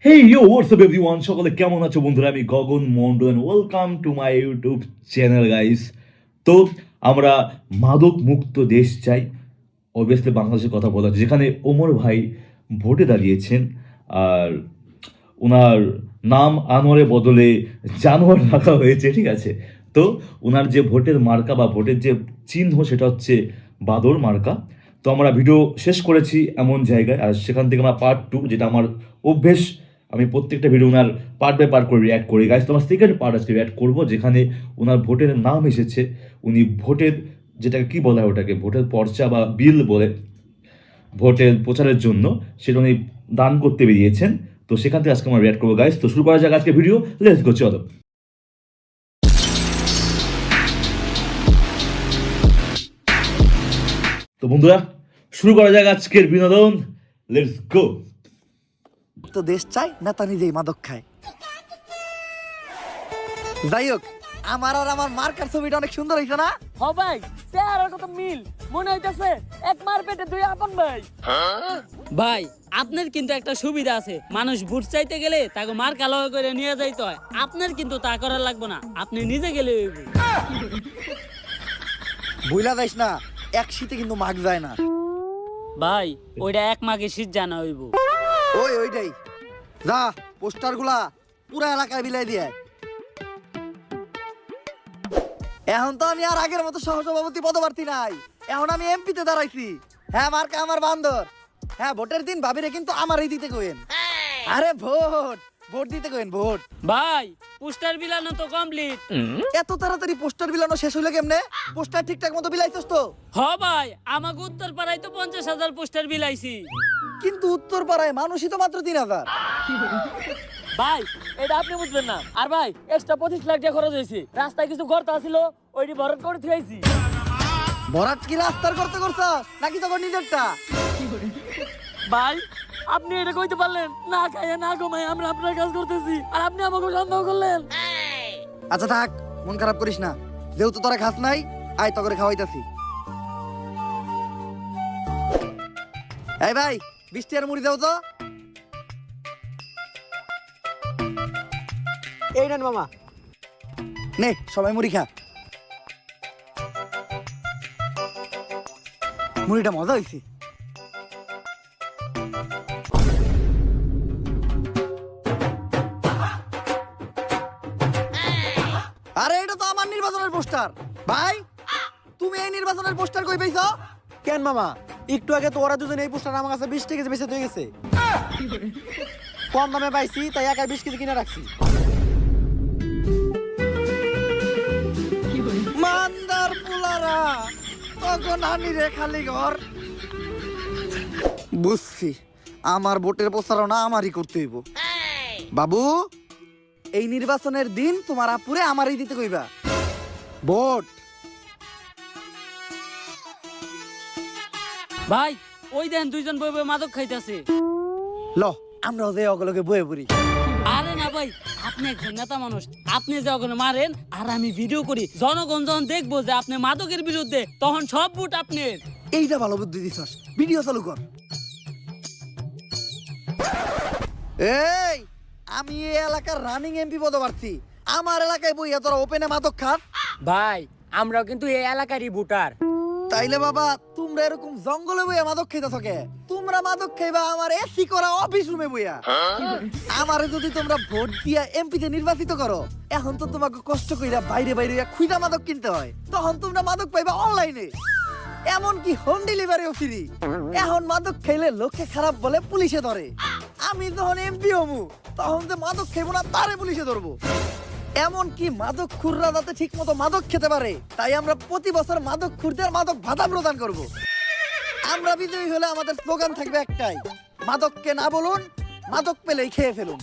Hey yo, what's up everyone? সকলে কেমন আছো বন্ধুরা? আমি গগন Mondal and welcome to my YouTube channel guys. তো আমরা মাদক মুক্ত দেশ চাই। অবভিয়াসলি বাংলাদেশের কথা বলা হচ্ছে, যেখানে ওমর ভাই ভোটে দাঁড়িয়েছেন আর ওনার নাম আনোয়ারের বদলে জানোয়ার রাখা হয়েছে, ঠিক আছে? তো ওনার যে ভোটের মার্কা বা ভোটের যে চিহ্ন সেটা হচ্ছে বাদর মার্কা। তো আমরা ভিডিও শেষ করেছি এমন জায়গায়, আর সেখান থেকে আমরা পার্ট 2, যেটা আমার অভ্যেস, আমি প্রত্যেকটা ভিডিও ওনার পার্ট বাই পার্ট করে রিয়াক্ট করি গাইজ। তো আমার সেকেন্ড পার্ট আজকে রিয়াক্ট করবো, যেখানে ওনার ভোটের নাম এসেছে। উনি ভোটের, যেটাকে কী বলা হয় ওটাকে, ভোটের পর্চা বা বিল বলে, ভোটের প্রচারের জন্য সেটা উনি দান করতে বেরিয়েছেন। তো সেখান থেকে আজকে আমরা রিয়াক্ট করবো গাইজ। তো শুরু করা যাক আজকে ভিডিও, লেটস গো, চলো। তো বন্ধুরা, শুরু করা যাক আজকের বিনোদন, লেটস গো। তো দেশ চাই নেতা নিজেই মাদক খায়। যাই হোক, আমার আর আমার মার্কার ছবিটা অনেক সুন্দর হয়েছে না? হ ভাই, চেহারার কত মিল, মনে হইতাছে এক মার পেটে দুই আপন ভাই। ভাই, আপনার কিন্তু একটা সুবিধা আছে, মানুষ ভোট চাইতে গেলে তাকে মার কালো করে নিয়ে যাইতে হয়। আপনার কিন্তু তা করার লাগবে না, আপনি নিজে গেলে হইব। বুইলা যাইস না, এক শীতে কিন্তু মাগ যায় না। ভাই, ওইটা এক মাগে শীত জানা হইব। ওইটাই যা, পোস্টার গুলা পুরা এলাকায় বিলাই দিয়ে। এখন তো আমি আর আগের মতো সহসভাপতি পদপ্রার্থী নাই, এখন আমি এমপিতে দাঁড়াইছি। হ্যাঁ, মার্কা আমার বান্দর। হ্যাঁ, ভোটের দিন ভাবিরে কিন্তু আমারই দিতে কইেন। আরে ভোট ভোট দিতে কইেন, ভোট। ভাই, পোস্টার বিলানো তো কমপ্লিট। এত তাড়াতাড়ি পোস্টার বিলানো শেষ হইলো কেমনে? পোস্টার ঠিকঠাক মতো বিলাইছস তো? হ ভাই, আমাকে উত্তর পাড়ায় তো 50,000 পোস্টার বিলাইছি। কিন্তু উত্তর পাড়ায় মানুষই তো মাত্র 3,000। ভাই, এটা আপনি বুঝবেন না। আর ভাই, এক্সট্রা 25 লাখ টাকা খরচ হয়েছে, রাস্তায় কিছু গর্ত ছিল, ওইটি ভরত করে থুয়াইছি। ভরাট কি রাস্তার করতে করছস নাকি তখন নিজেরটা? ভাই, আপনি এটা কইতে পারলেন না? খাইয়ে না ঘুমাই আমরা আপনার কাজ করতেছি, আর আপনি আমাকে সন্দেহ করলেন। আচ্ছা থাক, মন খারাপ করিস না। যেহেতু তোরা খাস নাই, আয় তো করে খাওয়াইতাছি। এই ভাই, 20 টাকার মুড়ি দাও তো। এই নেন মামা। নে, সবাই মুড়ি খা। মুড়িটা মজা হইছে। আরে এটা তো আমার নির্বাচনের পোস্টার। ভাই, তুমি এই নির্বাচনের পোস্টার কই পাইছো? কেন মামা, একটু আগে তো ওরা দুজন এই পোস্টার আমার কাছে 20 টাকা বেঁচে হয়ে গেছে। কম দামে পাইছি তাই একাই 20 কেজি কিনে রাখছি। মান্দার পুলারা, তখন আনি রে খালি ঘর। বুঝছি, আমার ভোটের প্রচারণা আমারই করতে হইব। বাবু, এই নির্বাচনের দিন তোমার আপুরে আমারই দিতে কইবা ভোট। ভাই, ওই দেন দুইজন বই বই মাদক খাইতেছে। ল, আমরাও যে অগলকে বয়ে পড়ি। আরে না ভাই, আপনি একজন নেতা মানুষ, আপনি যখন মারেন আর আমি ভিডিও করি, জনগণ যখন দেখবো যে আপনি মাদকের বিরুদ্ধে, তখন সব ভোট আপনার। এইটা ভালো বুদ্ধি দিছস, ভিডিও চালু কর। এই, আমি এই এলাকার রানিং এমপি পদপ্রার্থী। আমার এলাকায় বইয়া তোরা ওপেনে মাদক খাস? ভাই, আমরাও কিন্তু এই এলাকারই ভোটার। তাইলে বাবা, তোমরা এরকম জঙ্গলে বইয়া মাদক খাইতেছ কে? তোমরা মাদক খাইবা আমার এসি করা অফিস রুমে বইয়া। আমারে যদি তোমরা ভোট দিয়া এমপিতে নির্বাচিত করো, এখন তো তোমাকে কষ্ট কইরা বাইরে বাইরে খুঁজা মাদক কিনতে হয়। তখন তোমরা মাদক পাইবা অনলাইনে, এমন কি হোম ডেলিভারিও ফ্রি। এখন মাদক খাইলে লোকে খারাপ বলে পুলিশে ধরে। আমি যখন এমপি হমু, তখন যে মাদক খাইবো না তারে পুলিশে ধরবো। এমন কি মাদক খুররা যাতে ঠিক মতো মাদক খেতে পারে, তাই আমরা প্রতি বছর মাদক খুরদের মাদক ভাতা প্রদান করব। আমরা বিজয়ী হলে আমাদের স্লোগান থাকবে একটাই, মাদককে না বলুন, মাদক পেলেই খেয়ে ফেলুন।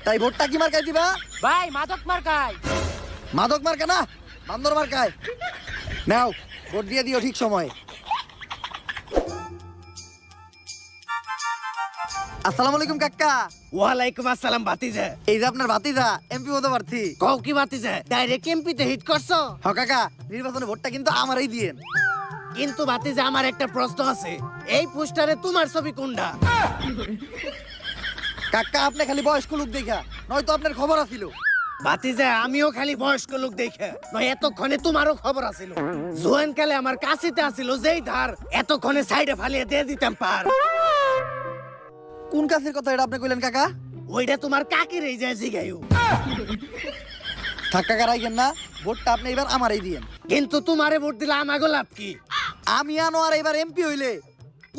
তাই ভোটটা কি মার্কায় দিবা? ভাই, মাদক মার্কায়। মাদক মার্কা না, বান্দর মার্কায়। নাও, ভোট দিয়ে দিও ঠিক সময়। আসসালামু আলাইকুম কাকা। ওয়ালাইকুম আসসালাম ভাতিজা। এই যে আপনার ভাতিজা এমপি পদপ্রার্থী। কও কি ভাতিজা, ডাইরেক্ট এমপিতে হিট করছো? হ কাকা, নির্বাচনে ভোটটা কিন্তু আমারই দিয়েন। কিন্তু ভাতিজা, আমার একটা প্রশ্ন আছে, এই পোস্টারে তোমার ছবি কোনটা? কাকা আপনি খালি বয়স্ক লোক দেখা নয়তো আপনার খবর আছিল। ভাতিজা আমিও খালি বয়স্ক লোক দেখে নয় এতক্ষণে তোমারও খবর আছিল। জোয়ান কালে আমার কাছিতে আছিল যেই ধার এতক্ষণে সাইডে ফালিয়ে দিয়ে দিতাম পার। কোন কাছের কথা এটা আপনি কইলেন কাকা? ওইটা তোমার কাকির এই যায় জিগাইও। থাক কাকা রাইগেন না, ভোটটা আপনি এবার আমারই দিয়েন। কিন্তু তোমারে ভোট দিলে আমাগো লাভ কি? আমি আনোয়ার এবার এমপি হইলে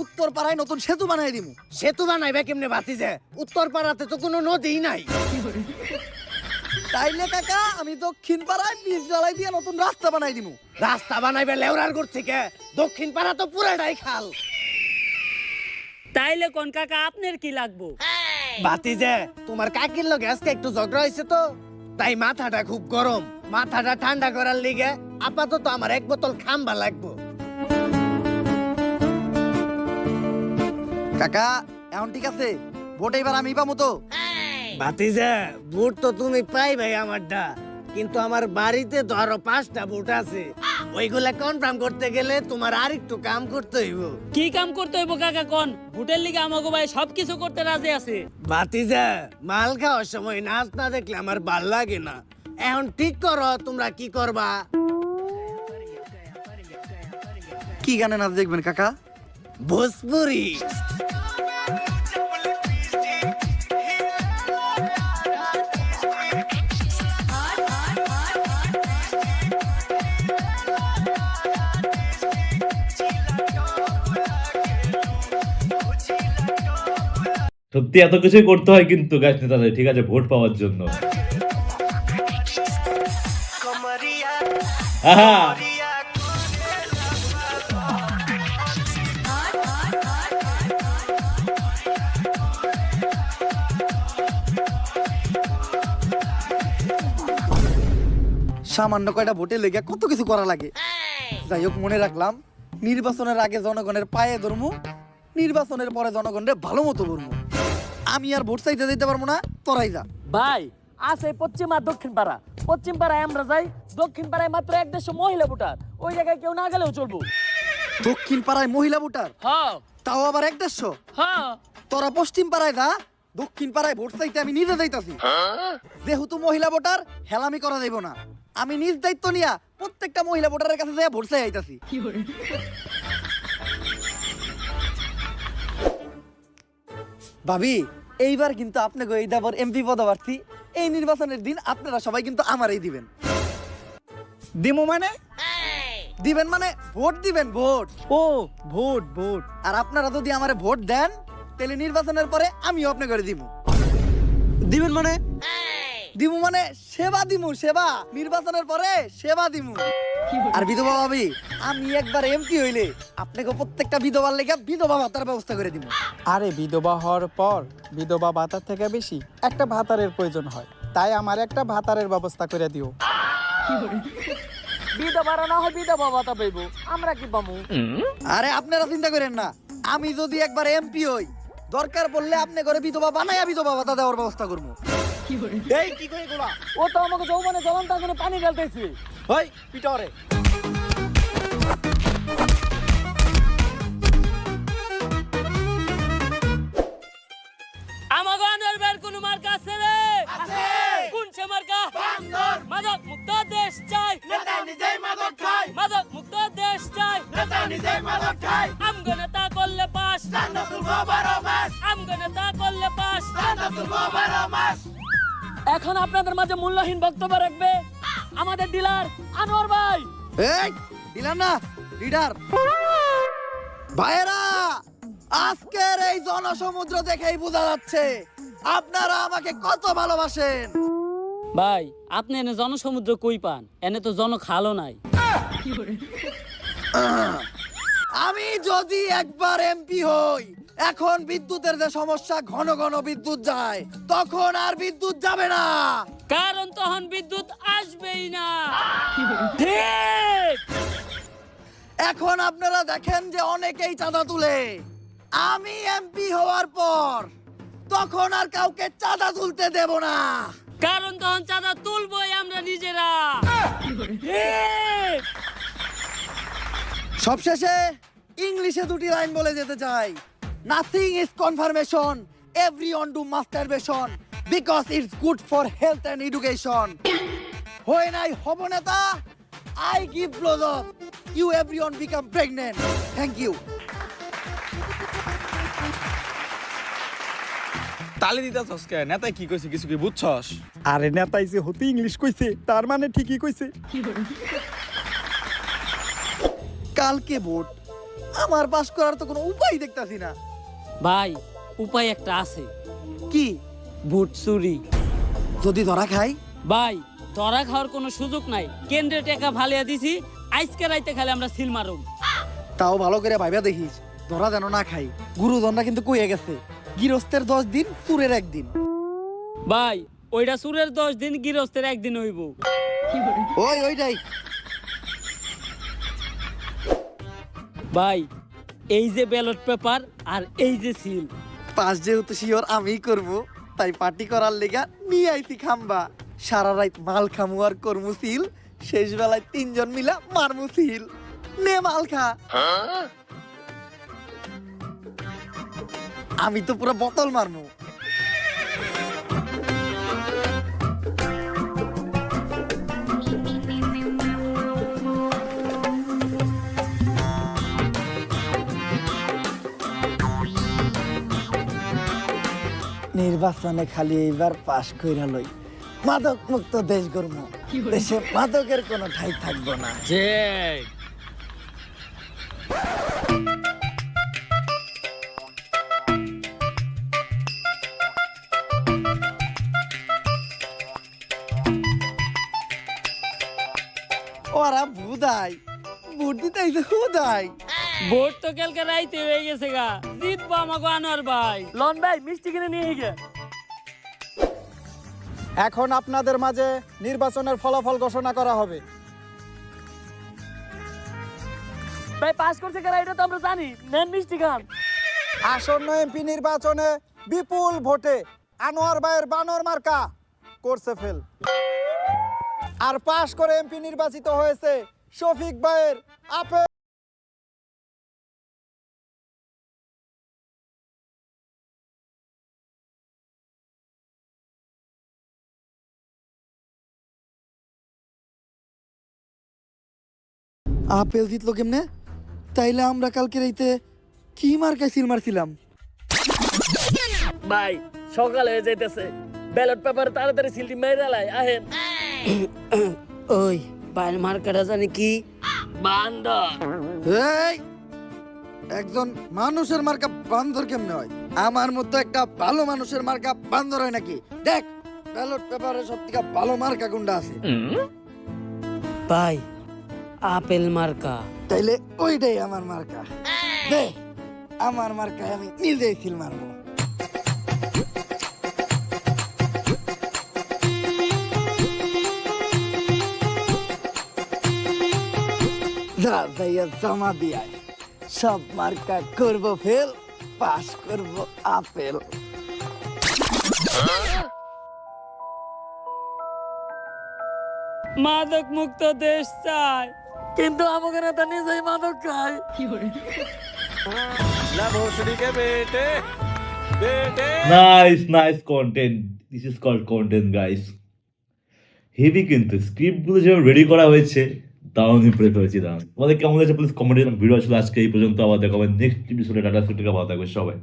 উত্তর পাড়ায় নতুন সেতু বানাই দিমু। সেতু বানাইবে কেমনে ভাতিজা? উত্তর পাড়াতে তো কোনো নদীই নাই। তাইলে কাকা আমি দক্ষিণ পাড়ায় বীজ জ্বালাই দিয়ে নতুন রাস্তা বানাই দিমু। রাস্তা বানাইবে লেওরার গুড় থেকে, দক্ষিণ পাড়া তো পুরাটাই খাল। তাইলে কোন কাকা আপনার কি লাগবো? ভাতিজা তোমার কাকির লগে আজকে একটু ঝগড়া হয়েছে তো, তাই মাথাটা খুব গরম। মাথাটা ঠান্ডা করার লিগে আপাতত আমার এক বোতল খাম্বা লাগবো। কাকা এখন ঠিক আছে, ভোট এবার আমি পাবো তো? ভাতিজা ভোট তো তুমি পাইবে আমারটা, কিন্তু আমার বাড়িতে তো আরো 5টা ভোট আছে। ওইগুলা কনফার্ম করতে গেলে তোমার আর একটু কাম করতে হইব। কি কাম করতে হইব কাকা কোন? ভোটের লিগে আমাগো ভাই সবকিছু করতে রাজি আছে। ভাতিজা মাল খাওয়ার সময় নাচ না দেখলে আমার ভাল লাগে না। এখন ঠিক করো তোমরা কি করবা। কি গানে নাচ দেখবেন কাকা? ভোজপুরি। সত্যি এত কিছুই করতে হয় কিন্তু গাছ নেতাদের, ঠিক আছে, ভোট পাওয়ার জন্য। আহা সামান্য কয়টা ভোটে লেগে কত কিছু করা লাগে। যাই হোক, মনে রাখলাম নির্বাচনের আগে জনগণের পায়ে ধরমু, নির্বাচনের পরে জনগণের ভালো মতো ধরমু। আমি আর ভোট চাইতে দিতে পারবো না, তোরাই যা। ভাই আছে পশ্চিম আর দক্ষিণ পাড়া। পশ্চিম পাড়ায় আমরা যাই, দক্ষিণ পাড়ায় মাত্র 150 মহিলা ভোটার। ওই জায়গায় কেউ না গেলেও চলবো। দক্ষিণ পাড়ায় মহিলা ভোটার, হ্যাঁ তাও আবার 150। হ্যাঁ তোরা পশ্চিম পাড়ায় যা, দক্ষিণ পাড়ায় ভোট চাইতে আমি নিজে যাইতাছি। যেহেতু মহিলা ভোটার, হেলামি করা যাইব না। আমি নিজ দায়িত্ব নিয়া প্রত্যেকটা মহিলা ভোটারের কাছে যাই ভোট চাই আইতাছি। ভাবি এইবার কিন্তু আপনাকে এই দাবর এমপি পদপ্রার্থী। এই নির্বাচনের দিন আপনারা সবাই কিন্তু আমারই দিবেন। দিমু মানে? দিবেন মানে ভোট দিবেন, ভোট। ও ভোট ভোট। আর আপনারা যদি আমারে ভোট দেন তাহলে নির্বাচনের পরে আমিও আপনাকে করে দিব। দিবেন মানে? দিমু মানে সেবা দিমু, সেবা। নির্বাচনের পরে সেবা দিমু। আর বিধবা ভাবি, আমি একবার এমপি হইলে আপনাকে প্রত্যেকটা বিধবার লেগে বিধবা ভাতার ব্যবস্থা করে দিব। আরে বিধবা হওয়ার পর বিধবা ভাতার থেকে বেশি একটা ভাতারের প্রয়োজন হয়, তাই আমার একটা ভাতারের ব্যবস্থা করে দিও। বিধবা না হয় বিধবা ভাতা পাইবো, আমরা কি পাবো? আরে আপনারা চিন্তা করেন না, আমি যদি একবার এমপি হই, দরকার পড়লে আপনি করে বিধবা বানাইয়া বিধবা ভাতা দেওয়ার ব্যবস্থা করবো। এই কি কই গোলা? ও তো আমাকে যৌবনে জ্বলন্ত আগুনে পানি ঢালতেছে। হই পিটরে। আমাকে আনবার কোন মার্কা আছে রে? আছে। কোন সে মার্কা? বান্দর। মাদক মুক্ত দেশ চাই, নেতা নিজেই মাদক খায়। মাদক মুক্ত দেশ চাই, নেতা নিজেই মাদক খায়। আমগো নেতা করলে পাস, চান্দা তুলবো 12 মাস। আমগো নেতা করলে পাস। চান্দা তুলবো 12 মাস। এখন আপনাদের মাঝে মূল্যহীন বক্তব্য রাখবে আমাদের ডিলার আনোয়ার ভাই। এই দিলাম না লিডার ভাইরা, আজকের এই জনসমুদ্র দেখেই বোঝা যাচ্ছে আপনারা আমাকে কত ভালোবাসেন। ভাই আপনি এনে জনসমুদ্র কই পান? এনে তো জন খালও নাই। আমি যদি একবার এমপি হই, এখন বিদ্যুতের যে সমস্যা, ঘন ঘন বিদ্যুৎ যায়, তখন আর বিদ্যুৎ যাবে না। কারণ তখন বিদ্যুৎ আসবেই না। ঠিক। এখন আপনারা দেখেন যে অনেকেই চাঁদা তুলে। আমি এমপি হওয়ার পর তখন আর কাউকে চাঁদা তুলতে দেব না। কারণ তখন চাঁদা তুলবই আমরা নিজেরা। ঠিক। সবশেষে ইংলিশে দুটি লাইন বলে যেতে চাই। Nothing is confirmation everyone do masturbation because it's good for health and education. When I hobo neta, I give blowjob. You everyone become pregnant. Thank you. তালি দিতাছস কে? নেতাই কি কইছে কিছু কি বুঝছস? আরে নেতাই যে হতে ইংলিশ কইছে তার মানে ঠিকই কইছে। কালকে ভোট, আমার পাস করার তো কোনো উপায় দেখতাছি না। ভাই উপায় একটা আছে, কি? ভোট চুরি। যদি ধরা খাই? ভাই ধরা খাওয়ার কোনো সুযোগ নাই, কেন্দ্রে টাকা ফালিয়া দিছি, আজকে রাইতে খালি আমরা সিল মারুম। তাও ভালো করে ভাইবা দেখিস, ধরা যেন না খাই। গুরুজনরা কিন্তু কইয়া গেছে, গৃহস্থের 10 দিন, চুরের 1 দিন। ভাই ওইটা চুরের 10 দিন, গৃহস্থের 1 দিন হইব। ওইটাই। ভাই এই যে ব্যালট পেপার আর এই যে সিল, পাস যেহেতু শিওর আমিই করব, তাই পার্টি করার লেগা নিয়ে আইছি খাম্বা। সারা রাত মাল খামু আর করমু সিল, শেষ বেলায় 3 জন মিলা মারমু সিল। নে মাল খা। আমি তো পুরো বোতল মারমু। নির্বাচনে খালি এইবার পাশ কইরা লই, মাদক মুক্ত দেশ গড়মু। দেশে মাদকের কোনো ঠাই থাকবো না। ওরা ভুদাই, ভোট দিতে আইছে হুদাই। ভোট তো কালকে রাইতে হয়ে গেছে গা, জিতবো আমাকে আনোয়ার ভাই। লন ভাই মিষ্টি কিনে নিয়ে গে। এখন আপনাদের মাঝে নির্বাচনের ফলাফল ঘোষণা করা হবে। ভাই পাস করছে কারা এটা তো আমরা জানি, নেন মিষ্টি খান। আসন্ন এমপি নির্বাচনে বিপুল ভোটে আনোয়ার ভাইয়ের বানর মার্কা করছে ফেল। আর পাশ করে এমপি নির্বাচিত হয়েছে শফিক ভাইয়ের আপেল। আপেল জিতলো কেমনে? তাইলে আমরা কালকে রাইতে কি মার্কায় সিল মারছিলাম? ভাই সকালে হয়ে যাইতেছে, ব্যালট পেপার তাড়াতাড়ি সিলটি মেরে লাই আহেন। ওই বাইরের মার্কাটা জানি কি? বান্দর। এই একজন মানুষের মার্কা বান্দর কেমনে হয়? আমার মতো একটা ভালো মানুষের মার্কা বান্দর হয় নাকি? দেখ ব্যালট পেপারে সব থেকে ভালো মার্কা কোনটা আছে। ভাই আপেল মার্কা। তাইলে ওইটাই আমার মার্কা। দে আমার মার্কায় আমি নিজেই সিল মারবো। যা যাইয়া জমা দিয়াই, সব মার্কা করব ফেল, পাস করব আপেল। মাদক মুক্ত দেশ চাই, কিন্তু আমাকে নেতা নিজেই মাদক খায়। না ভোসড়িকে বেটে বেটে nice content. This is called content guys. Heavy কিন্তু স্ক্রিপ্টগুলো যেভাবে রেডি করা হয়েছে, দারুণ ইমপ্রেস হয়েছি। দারুণ। তোমাদের কেমন হয়েছে প্লিজ কমেন্টে। ভিডিও আসলে আজকে এই পর্যন্ত, আবার দেখাবেন নেক্সট এপিসোডে। টাটা, ভালো থাকবে সবাই।